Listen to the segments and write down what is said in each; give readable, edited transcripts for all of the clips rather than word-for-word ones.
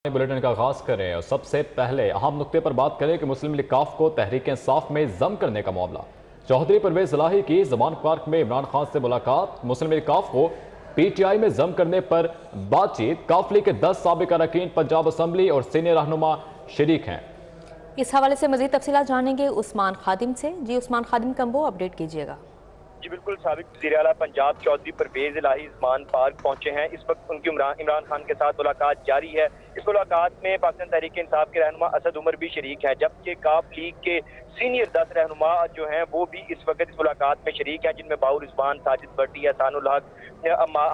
Bulletin का आगाज करें और सबसे पहले अहम नुक्ते पर बात करें कि मुस्लिम लीग काफ को तहरीक इंसाफ में जम करने का मामला। चौधरी परवेज इलाही की जमान पार्क में इमरान खान से मुलाकात। मुस्लिम लीग काफ को पीटीआई में जम करने पर बातचीत। काफ लीग के 10 साबिक अरकान पंजाब असम्बली और सीनियर रहनुमा शरीक हैं। इस हवाले से मजीद तफसीलात जानेंगे उस्मान खादिम से। जी उस्मान खादिम, कम्बो अपडेट कीजिएगा। जी बिल्कुल, साबिक वज़ीर आला पंजाब चौधरी परवेज इलाही ज़मान पार्क पहुंचे हैं। इस वक्त उनकी इमरान खान के साथ मुलाकात जारी है। इस मुलाकात में पाकिस्तान तहरीक इंसाफ के रहनुमा असद उमर भी शरीक हैं, जबकि काफ लीग के सीनियर 10 रहनुमा जो हैं वो भी इस वक्त इस मुलाकात में शरीक हैं, जिनमें बाउर रिजवान, साजिद भट्टी, एहसानुल हक,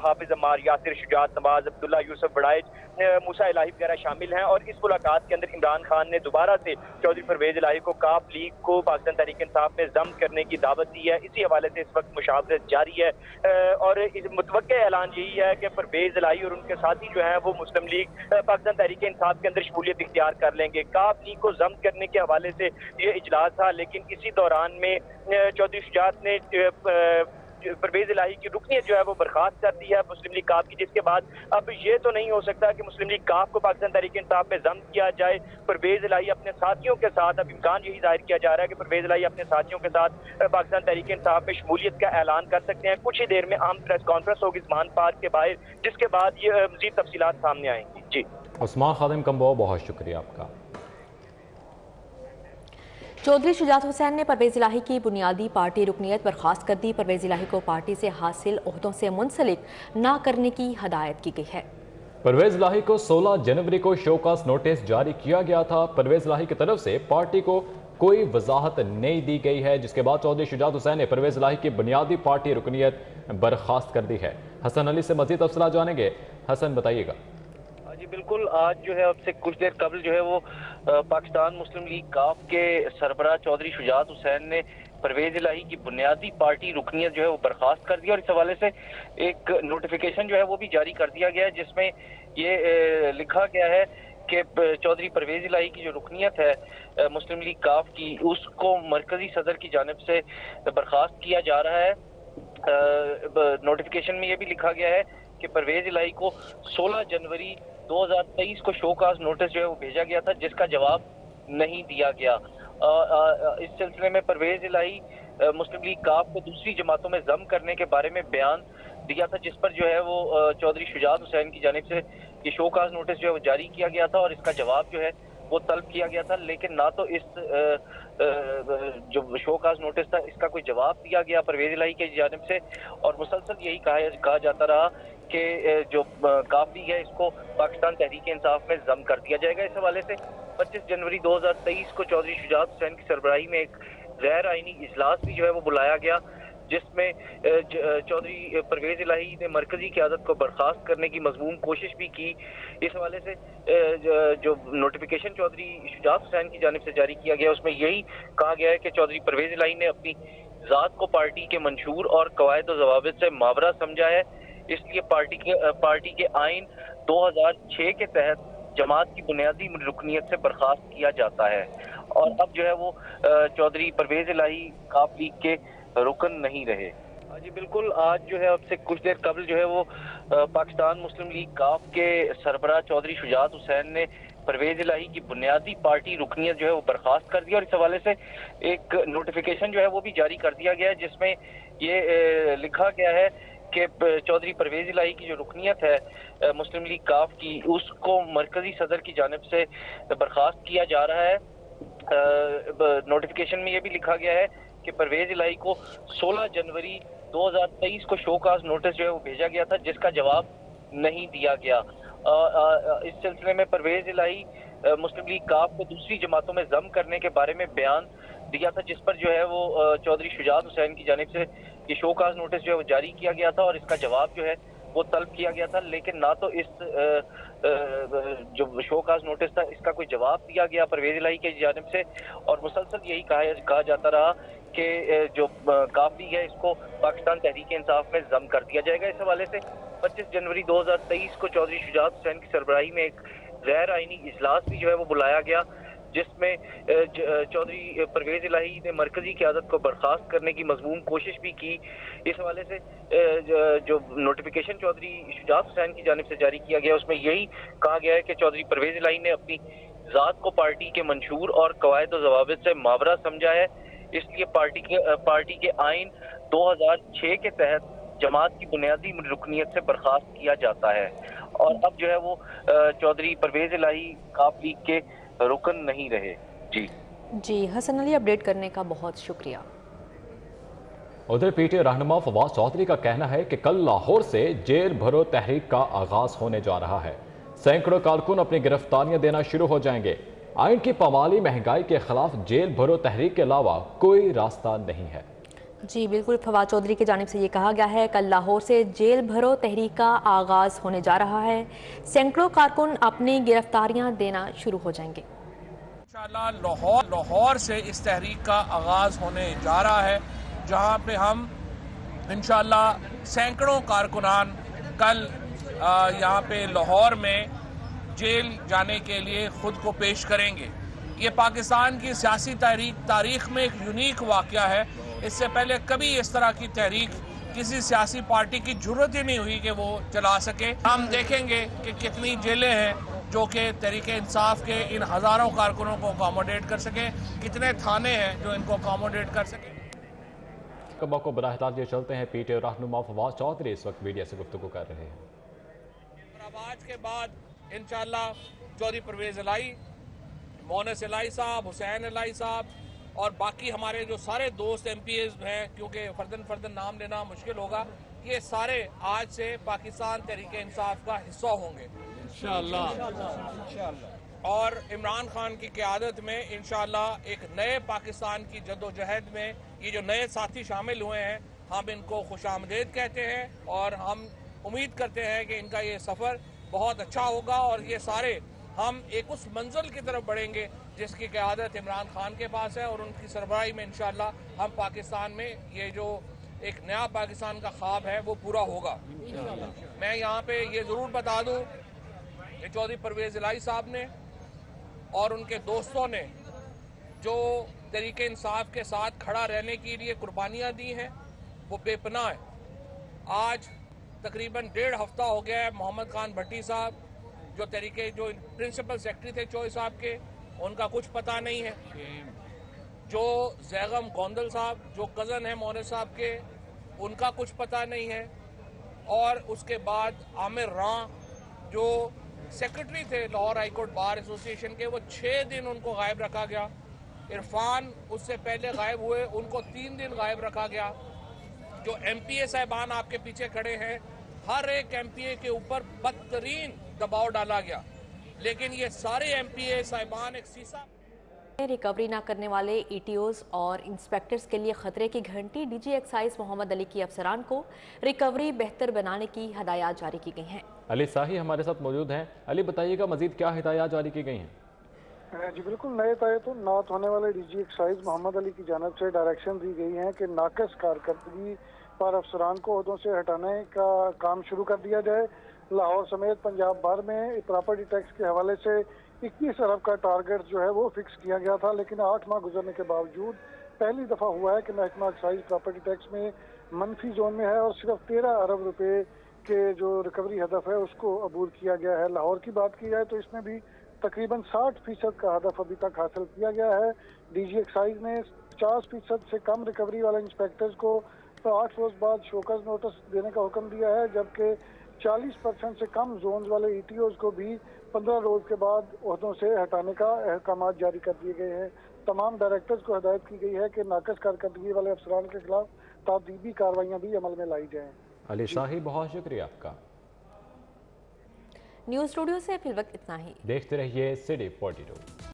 हाफिज अम्मार, यासिर शुजात नवाज, अब्दुल्ला यूसुफ बड़ाइज, मूसा इलाही वगैरह शामिल हैं। और इस मुलाकात के अंदर इमरान खान ने दोबारा से चौधरी परवेज इलाही को काफ लीग को पाकिस्तान तहरीक इंसाफ में जम करने की दावत दी है। इसी हवाले से इस वक्त मुशावरत जारी है और इस मुतवक्के ऐलान यही है कि परवेज इलाही और उनके साथी जो हैं वो मुस्लिम लीग पाकिस्तान तहरीक इंसाफ के अंदर शमूलियत इख्तियार कर लेंगे। काफ लीग को जम करने के हवाले से ये इजलास था, लेकिन इसी दौरान में चौधरी शुजात ने परवेज इलाही की रुकनीत जो है वो बर्खास्त कर दी है मुस्लिम लीग काफ की, जिसके बाद अब ये तो नहीं हो सकता कि मुस्लिम लीग काफ को पाकिस्तान तहरीक इंसाफ में जम किया जाए। परवेज इलाही अपने साथियों के साथ, अब इम्कान यही जाहिर किया जा रहा है कि परवेज इलाही अपने साथियों के साथ पाकिस्तान तहरीक इंसाफ में शमूलियत का ऐलान कर सकते हैं। कुछ ही देर में अहम प्रेस कॉन्फ्रेंस होगी ज़मान पार्क के बाहर, जिसके बाद ये मजीद तफसीलात सामने आएंगी। जी उस्मान खादिम कम्बो, बहुत शुक्रिया आपका। चौधरी शुजात हुसैन ने परवेज इलाही की बुनियादी पार्टी रुकनीत बर्खास्त कर दी। परवेज इलाही को पार्टी से हासिल ओहदों से मुंसलिक ना करने की हदायत की गई है। परवेज इलाही को 16 जनवरी को शोकास नोटिस जारी किया गया था। परवेज इलाही की तरफ से पार्टी को कोई वजाहत नहीं दी गई है, जिसके बाद चौधरी शुजात हुसैन ने परवेज इलाही की बुनियादी पार्टी रुकनीत बर्खास्त कर दी है। हसन अली से मजीद तफसीलात जानेंगे। हसन, बताइएगा। जी बिल्कुल, आज जो है अब से कुछ देर कबल जो है वो पाकिस्तान मुस्लिम लीग काफ के सरबराह चौधरी शुजात हुसैन ने परवेज इलाही की बुनियादी पार्टी रुकनीत जो है वो बर्खास्त कर दी और इस हवाले से एक नोटिफिकेशन जो है वो भी जारी कर दिया गया है, जिसमें ये लिखा गया है कि चौधरी परवेज इलाही की जो रुकनीत है मुस्लिम लीग काफ की, उसको मरकजी सदर की जानिब से बर्खास्त किया जा रहा है। नोटिफिकेशन में ये भी लिखा गया है कि परवेज इलाही को 16 जनवरी 2023 को शोकाज नोटिस जो है वो भेजा गया था, जिसका जवाब नहीं दिया गया। इस सिलसिले में परवेज इलाही मुस्लिम लीग काफ को दूसरी जमातों में जम करने के बारे में बयान दिया था, जिस पर जो है वो चौधरी शुजात हुसैन की जानिब से ये शोकाज नोटिस जो है वो जारी किया गया था और इसका जवाब जो है वो तलब किया गया था, लेकिन ना तो इस जो शोकाज नोटिस था इसका कोई जवाब दिया गया परवेज इलाही की जानिब से, और मुसलसल यही कहा जाता रहा कि जो काफी है इसको पाकिस्तान तहरीक इंसाफ में जम कर दिया जाएगा। इस हवाले से 25 जनवरी 2023 को चौधरी शुजात हुसैन की सरबराही में एक गैर आइनी इजलास भी जो है वो बुलाया गया, जिसमें चौधरी परवेज इलाही ने मरकजी क़यादत को बर्खास्त करने की मजमून कोशिश भी की। इस हवाले से जो नोटिफिकेशन चौधरी शुजात हुसैन की जानिब से जारी किया गया उसमें यही कहा गया है कि चौधरी परवेज इलाही ने अपनी ज़ात को पार्टी के मंशूर और कवायद और ज़वाबित से मावरा समझा है, इसलिए पार्टी के आइन 2006 के तहत जमात की बुनियादी रुकनीत से बर्खास्त किया जाता है और अब जो है वो चौधरी परवेज इलाही काफ लीग के रुकन नहीं रहे। जी बिल्कुल, आज जो है अब से कुछ देर कबल जो है वो पाकिस्तान मुस्लिम लीग काफ के सरबराह चौधरी शुजात हुसैन ने परवेज इलाही की बुनियादी पार्टी रुकनीत जो है वो बर्खास्त कर दी और इस हवाले से एक नोटिफिकेशन जो है वो भी जारी कर दिया गया है, जिसमें ये लिखा गया है कि चौधरी परवेज इलाही की जो रुकनीत है मुस्लिम लीग काफ की, उसको मरकजी सदर की जानिब से बर्खास्त किया जा रहा है। नोटिफिकेशन में ये भी लिखा गया है कि परवेज इलाही को 16 जनवरी 2023 को शोकाज नोटिस जो है वो भेजा गया था, जिसका जवाब नहीं दिया गया। इस सिलसिले में परवेज इलाही मुस्लिम लीग काफ को दूसरी जमातों में जम करने के बारे में बयान दिया था, जिस पर जो है वो चौधरी शुजात हुसैन की जानिब से ये शोकाज नोटिस जो है वो जारी किया गया था और इसका जवाब जो है वो तलब किया गया था, लेकिन ना तो इस जो शोकाज नोटिस था इसका कोई जवाब दिया गया परवेज इलाही की जानिब से, और मुसलसल यही कहा जाता रहा कि जो काफी है इसको पाकिस्तान तहरीक इंसाफ में जम कर दिया जाएगा। इस हवाले से 25 जनवरी 2023 को चौधरी शुजात हुसैन की सरबराही में एक गैर आइनी इजलास भी जो है वो बुलाया गया, جس میں چودھری پرویز الہی نے مرکزی قیادت کو برخاست کرنے کی مضمون کوشش بھی کی۔ اس حوالے سے جو نوٹیفیکیشن چودھری شجاعت حسین کی جانب سے جاری کیا گیا اس میں یہی کہا گیا ہے کہ چودھری پرویز الہی نے اپنی ذات کو پارٹی کے منشور اور قواعد و ضوابط سے ماورا سمجھا ہے، اس لیے پارٹی کے آئین 2006 کے تحت جماعت کی بنیادی رکنیت سے برخاست کیا جاتا ہے، اور اب جو ہے وہ چودھری پرویز الہی کاف لیگ کے رکن نہیں رہے۔ جی حسن علی، اپڈیٹ کرنے کا بہت شکریہ۔ ادھر پی ٹی آئی رہنما فواز چودھری کا کہنا ہے کہ کل لاہور سے جیل بھرو تحریک کا آغاز ہونے جا رہا ہے، سینکڑوں کارکن اپنی گرفتاریاں دینا شروع ہو جائیں گے۔ آئین کی پامالی، مہنگائی کے خلاف جیل بھرو تحریک کے علاوہ کوئی راستہ نہیں ہے۔ جی بالکل، فواز چودھری کی جانب سے یہ کہا گیا ہے کل لاہور سے جیل بھرو تحریک کا آغاز ہونے جا رہا ہے، سینکڑوں کارکن اپنی گرفتاریاں دینا شروع ہو جائیں گے۔ انشاءاللہ لاہور سے اس تحریک کا آغاز ہونے جا رہا ہے، جہاں پہ ہم انشاءاللہ سینکڑوں کارکنان کل یہاں پہ لاہور میں جیل جانے کے لیے خود کو پیش کریں گے۔ یہ پاکستان کی سیاسی تاریخ میں ایک یونیک واقعہ ہے، اس سے پہلے کبھی اس طرح کی تحریک کسی سیاسی پارٹی کی جرت ہی نہیں ہوئی کہ وہ چلا سکے۔ ہم دیکھیں گے کہ کتنی جیلیں ہیں جو کہ تحریک انصاف کے ان ہزاروں کارکنوں کو اکاموڈیٹ کر سکے، کتنے تھانے ہیں جو ان کو اکاموڈیٹ کر سکے۔ کبا کو براہ راست یہ چلتے ہیں، پی ٹی آئی رہنما فواز چودھری اس وقت میڈیا سے گفتگو کر رہے ہیں۔ آج کے بعد انشاءاللہ چودھری پرویز الہی، مونس الہی صاحب، حسین الہی صاحب اور باقی ہمارے جو سارے دوست ایم پی ایز ہیں، کیونکہ فردن نام لینا مشکل ہوگا، یہ سارے آج سے پاکستان تحریک انصاف کا حصہ ہوں گے انشاءاللہ، اور عمران خان کی قیادت میں انشاءاللہ ایک نئے پاکستان کی جد و جہد میں یہ جو نئے ساتھی شامل ہوئے ہیں، ہم ان کو خوش آمدید کہتے ہیں، اور ہم امید کرتے ہیں کہ ان کا یہ سفر بہت اچھا ہوگا، اور یہ سارے ہم ایک اس منزل کی طرف بڑھیں گے جس کی قیادت عمران خان کے پاس ہے، اور ان کی سربراہی میں انشاءاللہ ہم پاکستان میں یہ جو ایک نیا پاکستان کا خواب ہے وہ پورا ہوگا۔ میں یہاں پہ یہ ضرور بتا دوں کہ چودھری پرویز الہی صاحب نے اور ان کے دوستوں نے جو تحریک انصاف کے ساتھ کھڑا رہنے کے لیے قربانیاں دی ہیں وہ بے پناہ ہے۔ آج تقریباً 1.5 ہفتہ ہو گیا ہے محمد خان بھٹی صاحب جو جو پرنسپل سیکرٹری تھے چوئی صاحب کے، ان کا کچھ پتہ نہیں ہے۔ جو زیغم گوندل صاحب جو کزن ہیں مونس صاحب کے، ان کا کچھ پتہ نہیں ہے، اور اس کے بعد عامر راں جو سیکرٹری تھے لاہور ہائی کورٹ بار ایسوسی ایشن کے، وہ 6 دن ان کو غائب رکھا گیا۔ عرفان اس سے پہلے غائب ہوئے، ان کو 3 دن غائب رکھا گیا۔ جو ایم پی اے صاحبان آپ کے پیچھے کھڑے ہیں، ہر ایک ایم پی اے کے اوپر بدترین دباؤ ڈالا گیا، لیکن یہ سارے ایم پی اے صاحبان ایک سیسا ریکوری نہ کرنے والے ای ٹی اوز اور انسپیکٹرز کے لیے خطرے کی گھنٹی، ڈی جی ایکسائز محمد علی کی افسران کو ریکوری بہتر بنانے کی ہدایات جاری کی گئی ہیں۔ علی ساہی ہمارے ساتھ موجود ہیں۔ علی بتائیے گا مزید کیا ہدایات جاری کی گئی ہیں؟ جی بالکل، نئے تعینات ہونے والے ڈی جی ایکسائز محمد علی کی جانب سے ڈائریکشن دی گئی ہیں کہ ناقص کارکردگی پر افسران کو عہدوں سے ہٹانے کا کام شروع کر دیا جائے۔ لاہور سمیت پنجاب بھر میں پراپرٹی ٹیکس کے حوالے سے 21 ارب کا ٹارگٹ جو ہے وہ فکس کیا گیا تھا، لیکن 8 ماہ گزرنے کے باوجود پہلی دفعہ ہوا ہے کہ محکمہ ایکسائز پراپرٹی ٹیکس میں منفی زون میں ہے، اور صرف 13 ارب روپے کے جو ریکوری ہدف ہے اس کو عبور کیا گیا ہے۔ لاہور کی بات کی جائے تو اس میں بھی تقریباً 60% کا ہدف ابھی تک حاصل کیا گیا ہے۔ ڈی جی ایکسائز نے 50% سے کم ریکوری والے انسپیکٹرز کو 8 روز بعد شوکز نوٹس دینے کا حکم دیا ہے، جبکہ 40% سے کم زونز والے ای ٹی اوز کو بھی 15 روز کے بعد عہدوں سے ہٹانے کا احکامات جاری کر دیے گئے ہیں۔ تمام ڈائریکٹرز کو ہدایت کی گئی ہے کہ ناقص کارکردگی والے افسران کے خلاف تادیبی کارروائیاں بھی عمل میں لائی جائیں۔ علی شاہی بہت شکریہ آپ کا۔ نیوز اسٹوڈیو سے فی الوقت اتنا ہی۔ دیکھتے رہیے سی ڈی 42۔